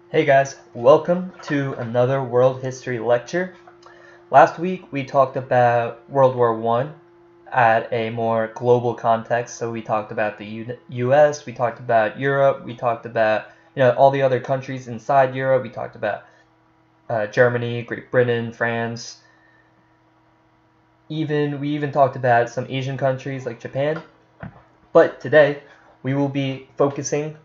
Hey guys, welcome to another world history lecture. Last week we talked about World War I at a more global context. So we talked about the US, we talked about Europe, we talked about all the other countries inside Europe. We talked about Germany, Great Britain, France. We even talked about some Asian countries like Japan. But today we will be focusing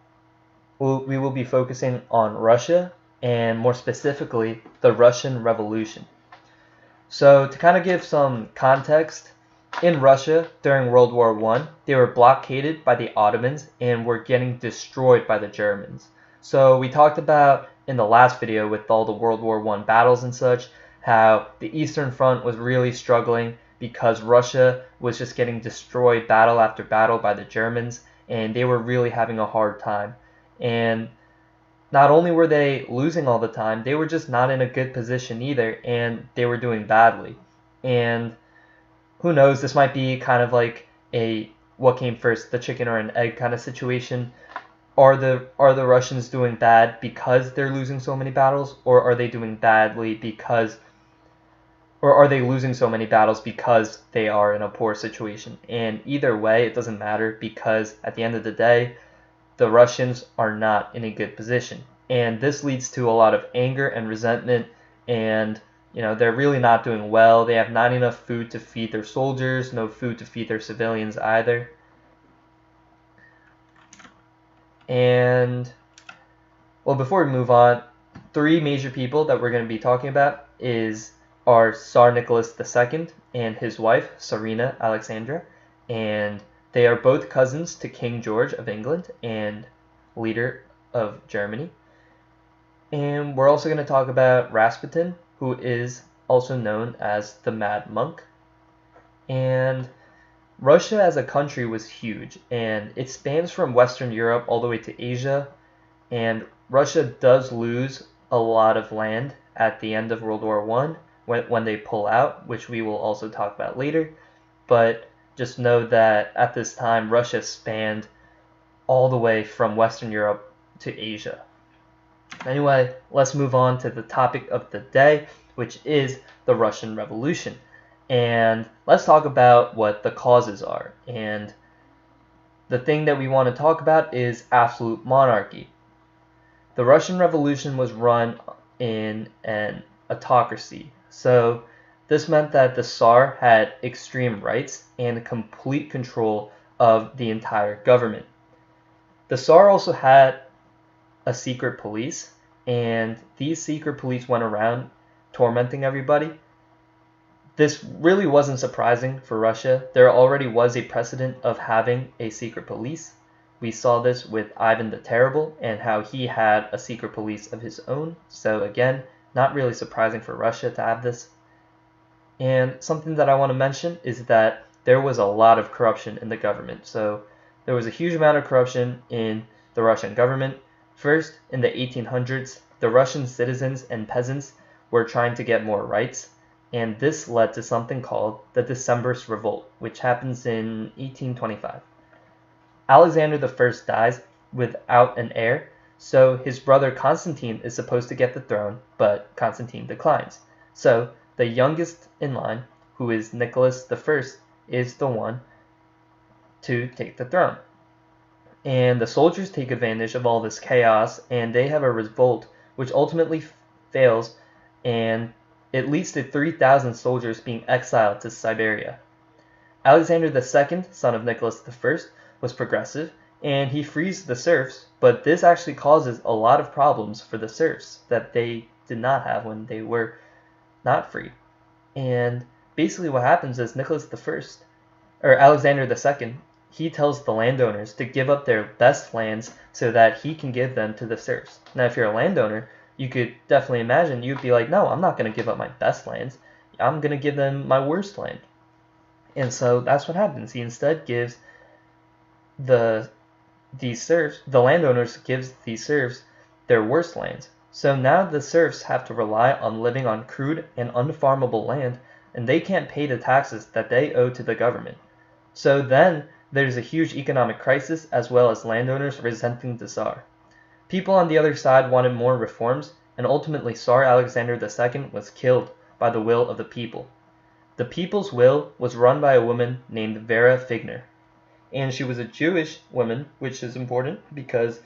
on Russia, and more specifically, the Russian Revolution. So to kind of give some context, in Russia during World War I, they were blockaded by the Ottomans and were getting destroyed by the Germans. So we talked about in the last video with all the World War I battles and such, how the Eastern Front was really struggling because Russia was just getting destroyed battle after battle by the Germans, and they were really having a hard time. And not only were they losing all the time, they were just not in a good position either, and they were doing badly. And who knows, this might be kind of like a what came first, the chicken or an egg kind of situation. Are the Russians doing bad because they're losing so many battles, or are they doing badly because or are they losing so many battles because they are in a poor situation? And either way, it doesn't matter, because at the end of the day, the Russians are not in a good position. And this leads to a lot of anger and resentment, and they're really not doing well. They have not enough food to feed their soldiers, no food to feed their civilians either. And well, before we move on, three major people that we're going to be talking about are Tsar Nicholas II and his wife, Tsarina Alexandra, and they are both cousins to King George of England and leader of Germany. And we're also going to talk about Rasputin, who is also known as the Mad Monk. And Russia as a country was huge, and it spans from Western Europe all the way to Asia. And Russia does lose a lot of land at the end of World War I when they pull out, which we will also talk about later. But just know that at this time, Russia spanned all the way from Western Europe to Asia. Anyway, let's move on to the topic of the day, which is the Russian Revolution. And let's talk about what the causes are. And the thing that we want to talk about is absolute monarchy. The Russian Revolution was run in an autocracy. So this meant that the Tsar had extreme rights and complete control of the entire government. The Tsar also had a secret police, and these secret police went around tormenting everybody. This really wasn't surprising for Russia. There already was a precedent of having a secret police. We saw this with Ivan the Terrible and how he had a secret police of his own. So again, not really surprising for Russia to have this. And something that I want to mention is that there was a lot of corruption in the government. So there was a huge amount of corruption in the Russian government. First, in the 1800s, the Russian citizens and peasants were trying to get more rights, and this led to something called the Decembrist Revolt, which happens in 1825. Alexander I dies without an heir, so his brother Constantine is supposed to get the throne, but Constantine declines. So the youngest in line, who is Nicholas I, is the one to take the throne. And the soldiers take advantage of all this chaos, and they have a revolt which ultimately fails, and it leads to 3,000 soldiers being exiled to Siberia. Alexander II, son of Nicholas I, was progressive, and he frees the serfs, but this actually causes a lot of problems for the serfs that they did not have when they were not free. And basically what happens is Alexander II, he tells the landowners to give up their best lands so that he can give them to the serfs. Now, if you're a landowner, you could definitely imagine you'd be like, no, I'm not going to give up my best lands. I'm going to give them my worst land. And so that's what happens. He instead gives the landowners gives these serfs their worst lands. So now the serfs have to rely on living on crude and unfarmable land, and they can't pay the taxes that they owe to the government. So then there's a huge economic crisis, as well as landowners resenting the Tsar. People on the other side wanted more reforms, and ultimately Tsar Alexander II was killed by the will of the people. The people's will was run by a woman named Vera Figner, and she was a Jewish woman, which is important because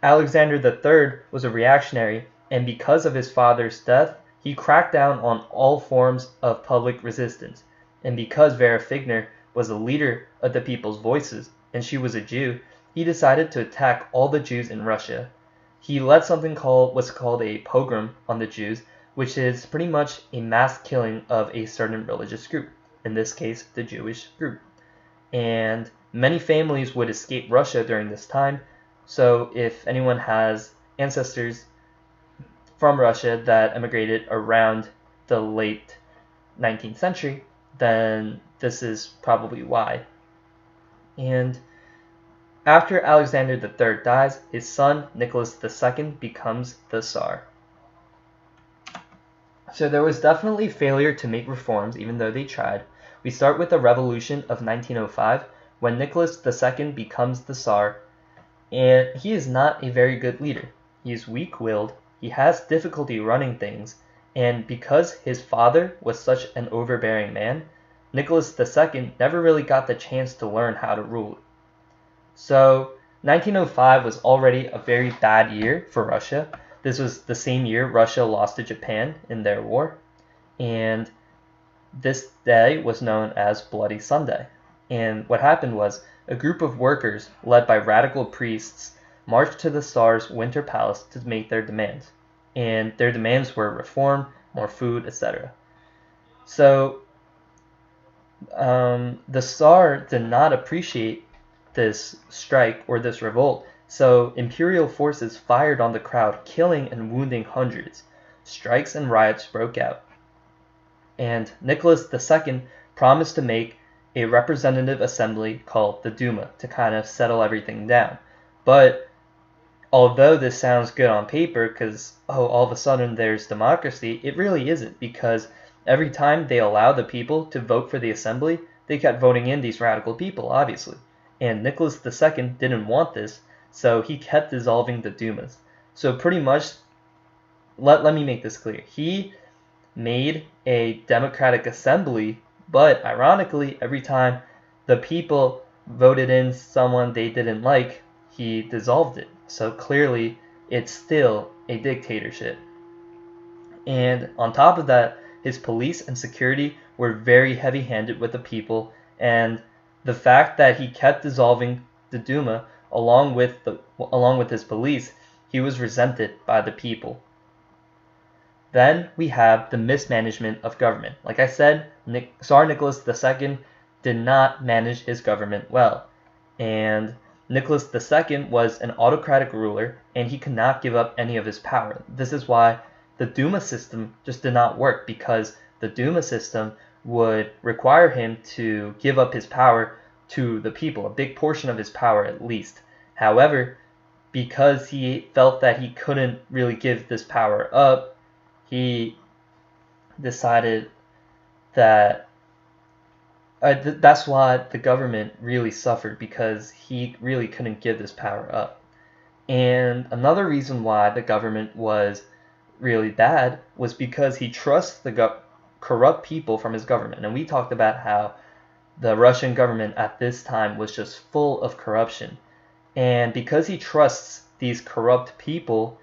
Alexander III was a reactionary, and because of his father's death, he cracked down on all forms of public resistance. And because Vera Figner was a leader of the people's voices, and she was a Jew, he decided to attack all the Jews in Russia. He led something what's called a pogrom on the Jews, which is pretty much a mass killing of a certain religious group, in this case, the Jewish group. And many families would escape Russia during this time, so if anyone has ancestors from Russia that emigrated around the late 19th century, then this is probably why. And after Alexander III dies, his son Nicholas II becomes the Tsar. So there was definitely failure to make reforms, even though they tried. We start with the revolution of 1905, when Nicholas II becomes the Tsar, and he is not a very good leader. He is weak-willed, he has difficulty running things, and because his father was such an overbearing man, Nicholas II never really got the chance to learn how to rule. So 1905 was already a very bad year for Russia. This was the same year Russia lost to Japan in their war, and this day was known as Bloody Sunday. And what happened was a group of workers led by radical priests marched to the Tsar's winter palace to make their demands. And their demands were reform, more food, etc. So the Tsar did not appreciate this strike or this revolt, so imperial forces fired on the crowd, killing and wounding hundreds. Strikes and riots broke out. And Nicholas II promised to make a representative assembly called the Duma to kind of settle everything down. But although this sounds good on paper because, all of a sudden there's democracy, it really isn't, because every time they allow the people to vote for the assembly, they kept voting in these radical people, obviously. And Nicholas II didn't want this, so he kept dissolving the Dumas. So pretty much, let me make this clear. He made a democratic assembly, but ironically, every time the people voted in someone they didn't like, he dissolved it. So clearly, it's still a dictatorship. And on top of that, his police and security were very heavy-handed with the people, and the fact that he kept dissolving the Duma along with his police, he was resented by the people. Then we have the mismanagement of government. Like I said, Tsar Nicholas II did not manage his government well, and Nicholas II was an autocratic ruler, and he could not give up any of his power. This is why the Duma system just did not work, because the Duma system would require him to give up his power to the people, a big portion of his power at least. However, because he felt that he couldn't really give this power up, he decided that that's why the government really suffered, because he really couldn't give this power up. And another reason why the government was really bad was because he trusts the corrupt people from his government. And we talked about how the Russian government at this time was just full of corruption. And because he trusts these corrupt people,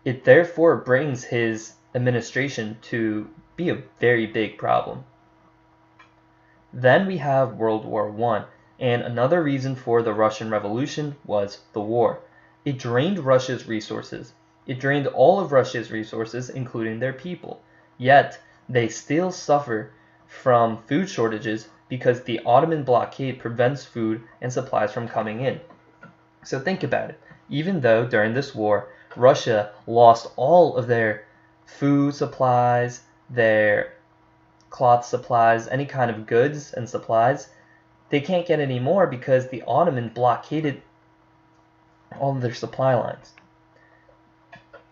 it therefore brings his administration to be a very big problem. Then we have World War I, and another reason for the Russian Revolution was the war. It drained Russia's resources. It drained all of Russia's resources, including their people. Yet, they still suffer from food shortages because the Ottoman blockade prevents food and supplies from coming in. So think about it. Even though during this war, Russia lost all of their food supplies, their cloth supplies, any kind of goods and supplies, they can't get any more because the Ottoman blockaded all of their supply lines.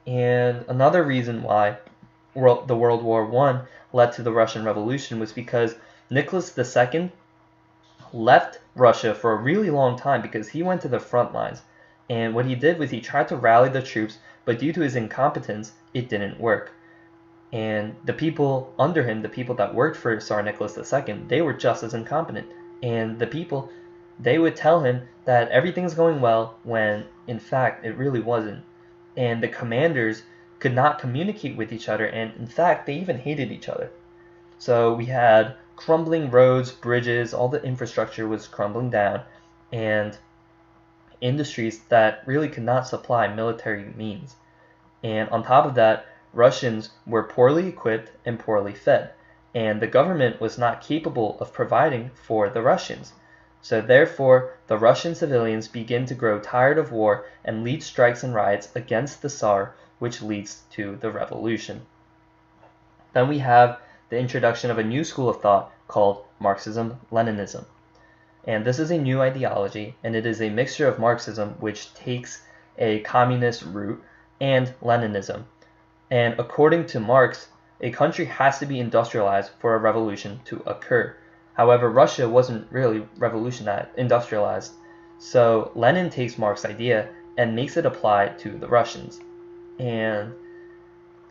And another reason why the World War I led to the Russian Revolution was because Nicholas II left Russia for a really long time because he went to the front lines. And what he did was he tried to rally the troops, but due to his incompetence, it didn't work. And the people under him, the people that worked for Tsar Nicholas II, they were just as incompetent. And the people, they would tell him that everything's going well when in fact it really wasn't. And the commanders could not communicate with each other, and in fact they even hated each other. So we had crumbling roads, bridges, all the infrastructure was crumbling down, and industries that really could not supply military means. And on top of that, Russians were poorly equipped and poorly fed, and the government was not capable of providing for the Russians. So therefore, the Russian civilians begin to grow tired of war and lead strikes and riots against the Tsar, which leads to the revolution. Then we have the introduction of a new school of thought called Marxism-Leninism. And this is a new ideology, and it is a mixture of Marxism, which takes a communist root, and Leninism. And according to Marx, a country has to be industrialized for a revolution to occur. However, Russia wasn't really industrialized. So Lenin takes Marx's idea and makes it apply to the Russians. And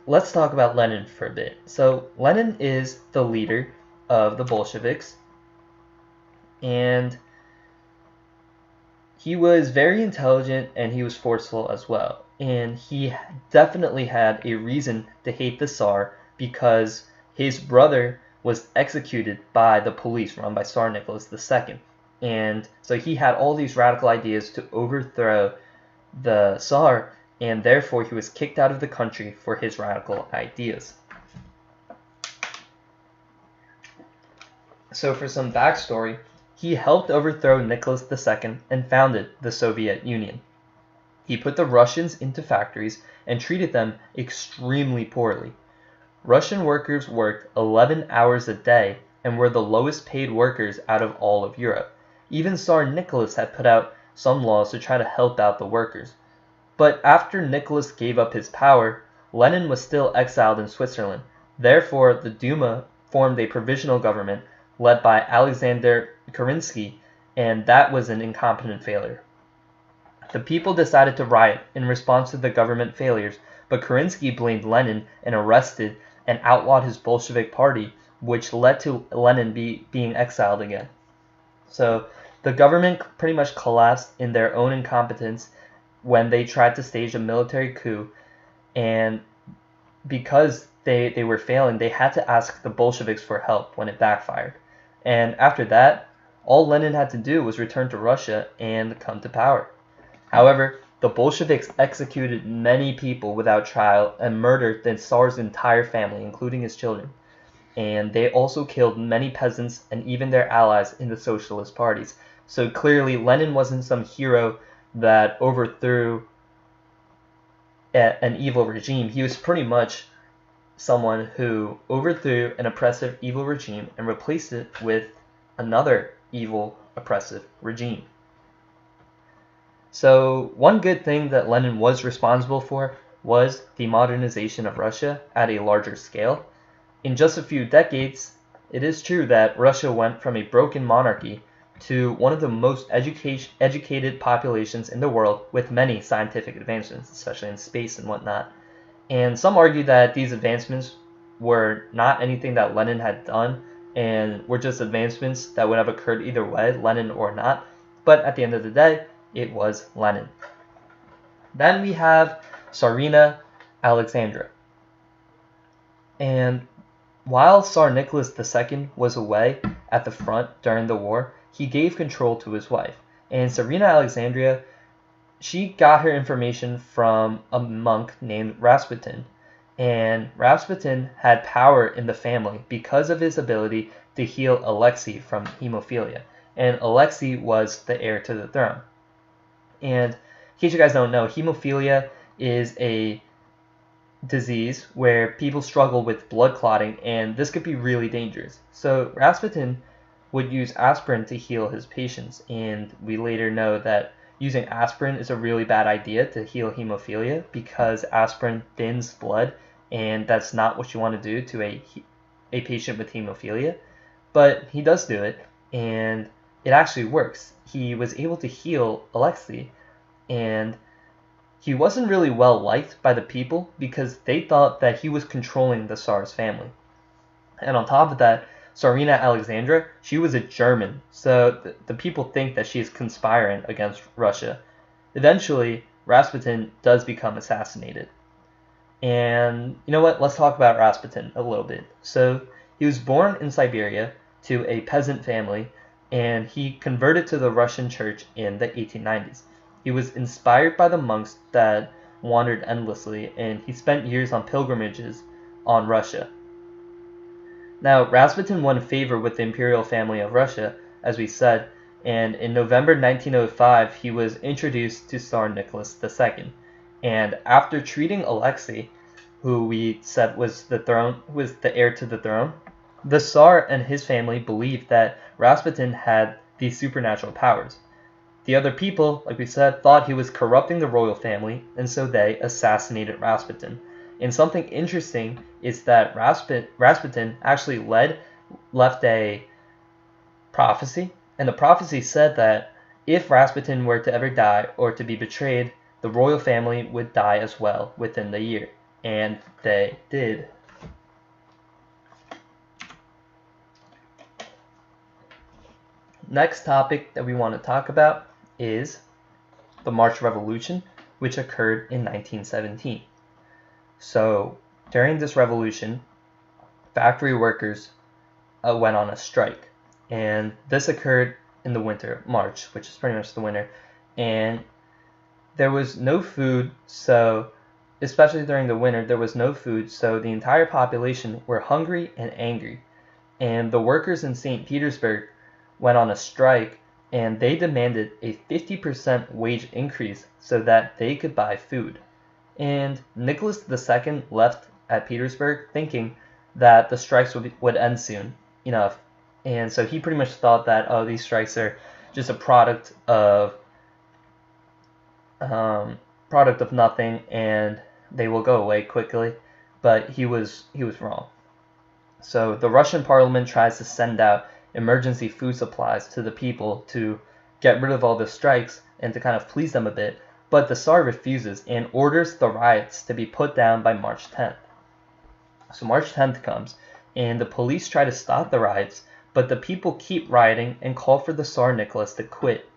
let's talk about Lenin for a bit. So Lenin is the leader of the Bolsheviks, and he was very intelligent and he was forceful as well. And he definitely had a reason to hate the Tsar because his brother was executed by the police run by Tsar Nicholas II. And so he had all these radical ideas to overthrow the Tsar, and therefore he was kicked out of the country for his radical ideas. So for some backstory, he helped overthrow Nicholas II and founded the Soviet Union. He put the Russians into factories and treated them extremely poorly. Russian workers worked 11 hours a day and were the lowest paid workers out of all of Europe. Even Tsar Nicholas had put out some laws to try to help out the workers. But after Nicholas gave up his power, Lenin was still exiled in Switzerland. Therefore, the Duma formed a provisional government led by Alexander Kerensky, and that was an incompetent failure. The people decided to riot in response to the government failures, but Kerensky blamed Lenin and arrested and outlawed his Bolshevik party, which led to Lenin being exiled again. So the government pretty much collapsed in their own incompetence when they tried to stage a military coup, and because they were failing, they had to ask the Bolsheviks for help when it backfired. And after that, all Lenin had to do was return to Russia and come to power. However, the Bolsheviks executed many people without trial and murdered the Tsar's entire family, including his children. And they also killed many peasants and even their allies in the socialist parties. So clearly, Lenin wasn't some hero that overthrew an evil regime. He was pretty much someone who overthrew an oppressive evil regime and replaced it with another evil oppressive regime. So one good thing that Lenin was responsible for was the modernization of Russia at a larger scale. In just a few decades, it is true that Russia went from a broken monarchy to one of the most educated populations in the world with many scientific advancements, especially in space and whatnot. And some argue that these advancements were not anything that Lenin had done and were just advancements that would have occurred either way, Lenin or not. But at the end of the day, it was Lenin. Then we have Tsarina Alexandra. And while Tsar Nicholas II was away at the front during the war, he gave control to his wife. And Tsarina Alexandria, she got her information from a monk named Rasputin. And Rasputin had power in the family because of his ability to heal Alexei from hemophilia. And Alexei was the heir to the throne. And in case you guys don't know, hemophilia is a disease where people struggle with blood clotting, and this could be really dangerous. So Rasputin would use aspirin to heal his patients, and we later know that using aspirin is a really bad idea to heal hemophilia because aspirin thins blood, and that's not what you want to do to a patient with hemophilia. But he does do it, and it actually works. He was able to heal Alexei, and he wasn't really well liked by the people because they thought that he was controlling the Tsar's family. And on top of that, Tsarina Alexandra, she was a German, so the people think that she is conspiring against Russia. Eventually, Rasputin does become assassinated. And you know what? Let's talk about Rasputin a little bit. So he was born in Siberia to a peasant family, and he converted to the Russian church in the 1890s. He was inspired by the monks that wandered endlessly, and he spent years on pilgrimages on Russia. Now, Rasputin won favor with the imperial family of Russia, as we said, and in November 1905 he was introduced to Tsar Nicholas II. And after treating Alexei, who we said was the heir to the throne, the Tsar and his family believed that Rasputin had these supernatural powers. The other people, like we said, thought he was corrupting the royal family, and so they assassinated Rasputin. And something interesting is that Rasputin actually left a prophecy, and the prophecy said that if Rasputin were to ever die or to be betrayed, the royal family would die as well within the year. And they did. Next topic that we want to talk about is the March Revolution, which occurred in 1917. So during this revolution, factory workers went on a strike, and this occurred in the winter, March, which is pretty much the winter, and there was no food, so especially during the winter, there was no food, so the entire population were hungry and angry, and the workers in St. Petersburg went on a strike, and they demanded a 50% wage increase so that they could buy food. And Nicholas II left at Petersburg thinking that the strikes would end soon enough. And so he pretty much thought that, oh, these strikes are just a product of nothing and they will go away quickly. But he was wrong. So the Russian parliament tries to send out emergency food supplies to the people to get rid of all the strikes and to kind of please them a bit. But the Tsar refuses and orders the riots to be put down by March 10th. So March 10th comes, and the police try to stop the riots, but the people keep rioting and call for the Tsar Nicholas to quit.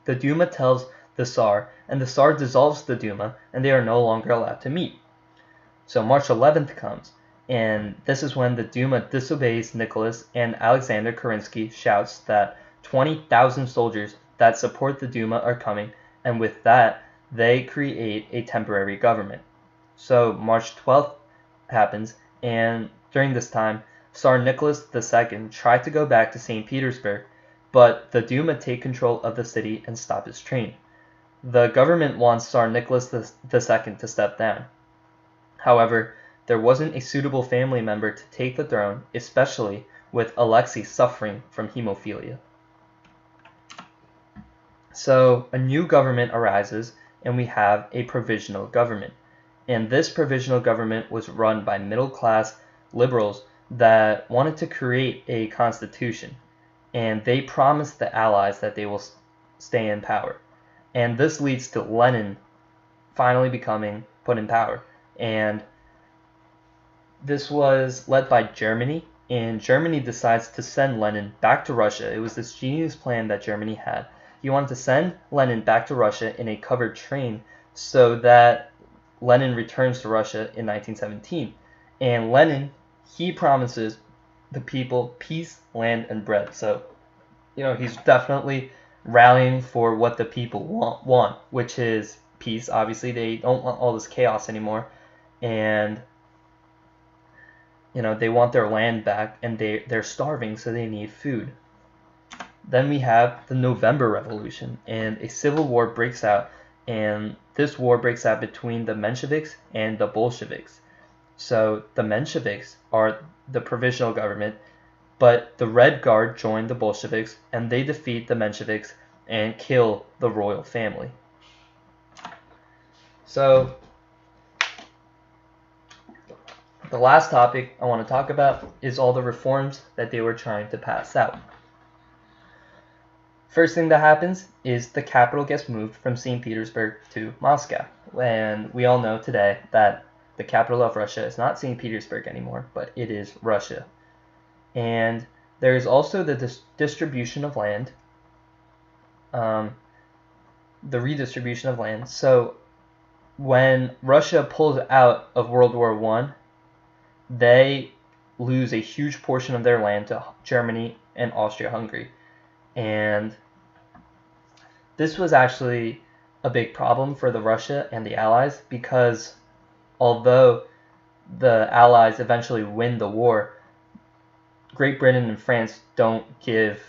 The Duma tells the Tsar, and the Tsar dissolves the Duma, and they are no longer allowed to meet. So March 11th comes, and this is when the Duma disobeys Nicholas, and Alexander Kerensky shouts that 20,000 soldiers that support the Duma are coming, and with that, they create a temporary government. So March 12th happens, and during this time, Tsar Nicholas II tried to go back to St. Petersburg, but the Duma take control of the city and stop his train. The government wants Tsar Nicholas II to step down. However, there wasn't a suitable family member to take the throne, especially with Alexei suffering from hemophilia. So a new government arises, and we have a provisional government. And this provisional government was run by middle-class liberals that wanted to create a constitution. And they promised the Allies that they will stay in power. And this leads to Lenin finally becoming put in power. And this was led by Germany, and Germany decides to send Lenin back to Russia. It was this genius plan that Germany had. He wanted to send Lenin back to Russia in a covered train so that Lenin returns to Russia in 1917. And Lenin, he promises the people peace, land, and bread. So, he's definitely rallying for what the people want, which is peace. Obviously, they don't want all this chaos anymore. And they want their land back, and they're starving, so they need food. Then we have the November Revolution, and a civil war breaks out, and this war breaks out between the Mensheviks and the Bolsheviks. So the Mensheviks are the provisional government, but the Red Guard join the Bolsheviks, and they defeat the Mensheviks and kill the royal family. So the last topic I want to talk about is all the reforms that they were trying to pass out. First thing that happens is the capital gets moved from St. Petersburg to Moscow. And we all know today that the capital of Russia is not St. Petersburg anymore, but it is Russia. And there is also the distribution of land, the redistribution of land. So when Russia pulls out of World War I, they lose a huge portion of their land to Germany and Austria-Hungary. And this was actually a big problem for the Russia and the Allies, because although the Allies eventually win the war, Great Britain and France don't give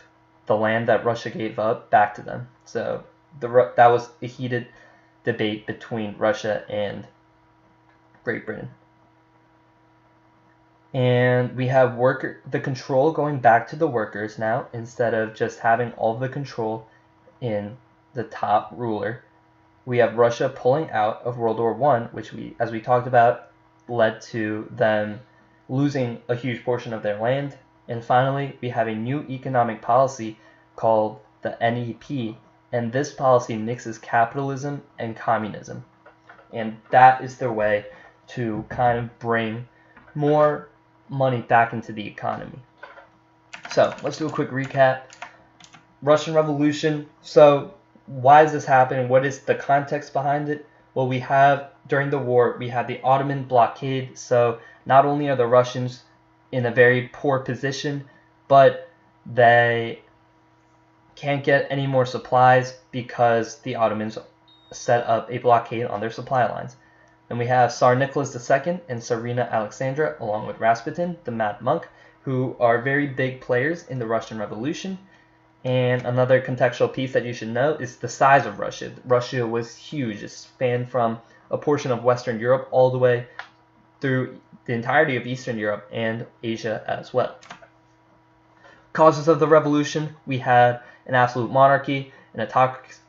the land that Russia gave up back to them. So that was a heated debate between Russia and Great Britain. And we have the control going back to the workers now, instead of just having all the control in the top ruler. We have Russia pulling out of World War I, which as we talked about, led to them losing a huge portion of their land. And finally, we have a new economic policy called the NEP, and this policy mixes capitalism and communism. And that is their way to kind of bring more money back into the economy. So let's do a quick recap. Russian Revolution. So why is this happening? What is the context behind it? Well, we have, during the war, we had the Ottoman blockade. So not only are the Russians in a very poor position, but they can't get any more supplies because the Ottomans set up a blockade on their supply lines. Then we have Tsar Nicholas II and Tsarina Alexandra, along with Rasputin, the Mad Monk, who are very big players in the Russian Revolution. And another contextual piece that you should know is the size of Russia. Russia was huge. It spanned from a portion of Western Europe all the way through the entirety of Eastern Europe and Asia as well. Causes of the revolution: we had an absolute monarchy, an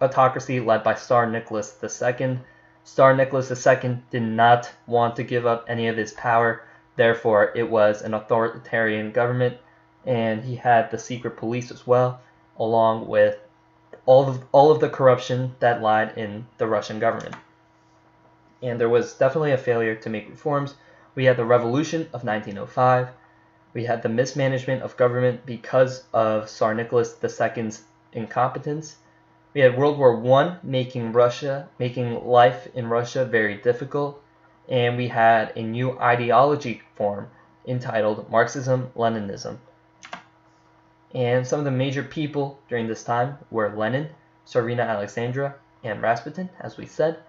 autocracy led by Tsar Nicholas II. Tsar Nicholas II did not want to give up any of his power, therefore it was an authoritarian government, and he had the secret police as well, along with all of the corruption that lied in the Russian government. And there was definitely a failure to make reforms. We had the Revolution of 1905. We had the mismanagement of government because of Tsar Nicholas II's incompetence. We had World War I making life in Russia very difficult. And we had a new ideology form entitled Marxism-Leninism. And some of the major people during this time were Lenin, Tsarina Alexandra, and Rasputin, as we said.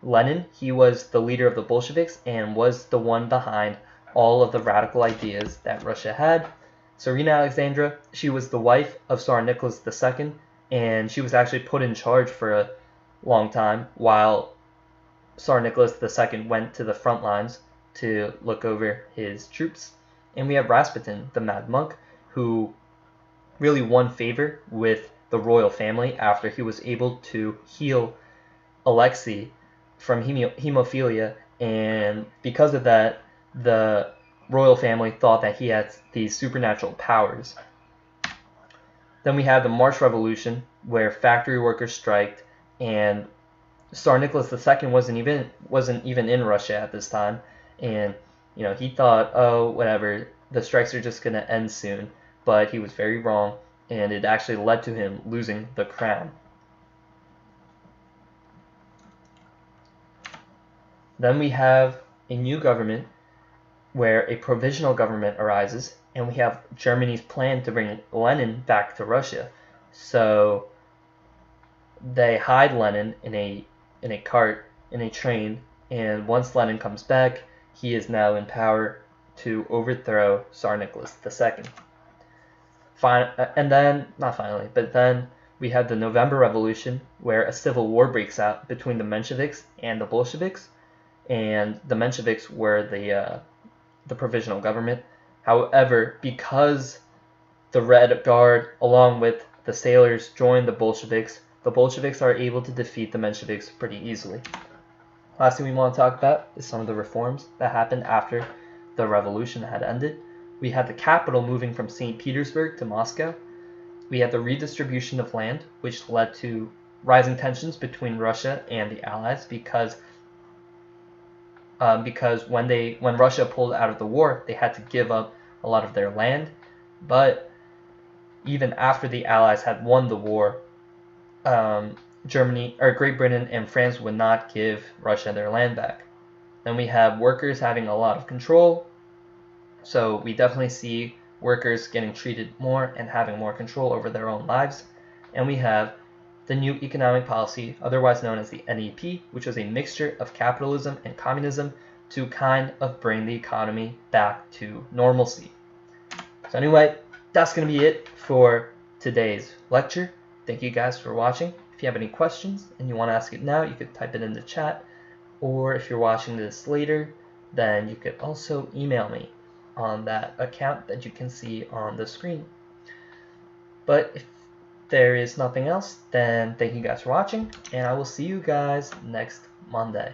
Lenin, he was the leader of the Bolsheviks and was the one behind all of the radical ideas that Russia had. Tsarina Alexandra, she was the wife of Tsar Nicholas II, and she was actually put in charge for a long time while Tsar Nicholas II went to the front lines to look over his troops. And we have Rasputin, the Mad Monk, who really won favor with the royal family after he was able to heal Alexei from hemophilia, and because of that, the royal family thought that he had these supernatural powers. Then we have the March Revolution, where factory workers striked, and Tsar Nicholas II wasn't even in Russia at this time, and he thought, oh, whatever, the strikes are just gonna end soon, but he was very wrong, and it actually led to him losing the crown. Then we have a new government where a provisional government arises, and we have Germany's plan to bring Lenin back to Russia. So they hide Lenin in a cart, in a train, and once Lenin comes back, he is now in power to overthrow Tsar Nicholas II. And then, not finally, but then we have the November Revolution, where a civil war breaks out between the Mensheviks and the Bolsheviks, and the Mensheviks were the provisional government. However, because the Red Guard, along with the sailors, joined the Bolsheviks are able to defeat the Mensheviks pretty easily. Last thing we want to talk about is some of the reforms that happened after the revolution had ended. We had the capital moving from St. Petersburg to Moscow. we had the redistribution of land, which led to rising tensions between Russia and the Allies because when Russia pulled out of the war, they had to give up a lot of their land. But even after the Allies had won the war, Great Britain and France would not give Russia their land back. Then we have workers having a lot of control. So we definitely see workers getting treated more and having more control over their own lives. And we have the new economic policy, otherwise known as the NEP, which was a mixture of capitalism and communism to kind of bring the economy back to normalcy. So anyway, that's going to be it for today's lecture. Thank you guys for watching. If you have any questions and you want to ask it now, you could type it in the chat. Or if you're watching this later, then you could also email me on that account that you can see on the screen. But if there is nothing else, then thank you guys for watching, and I will see you guys next Monday.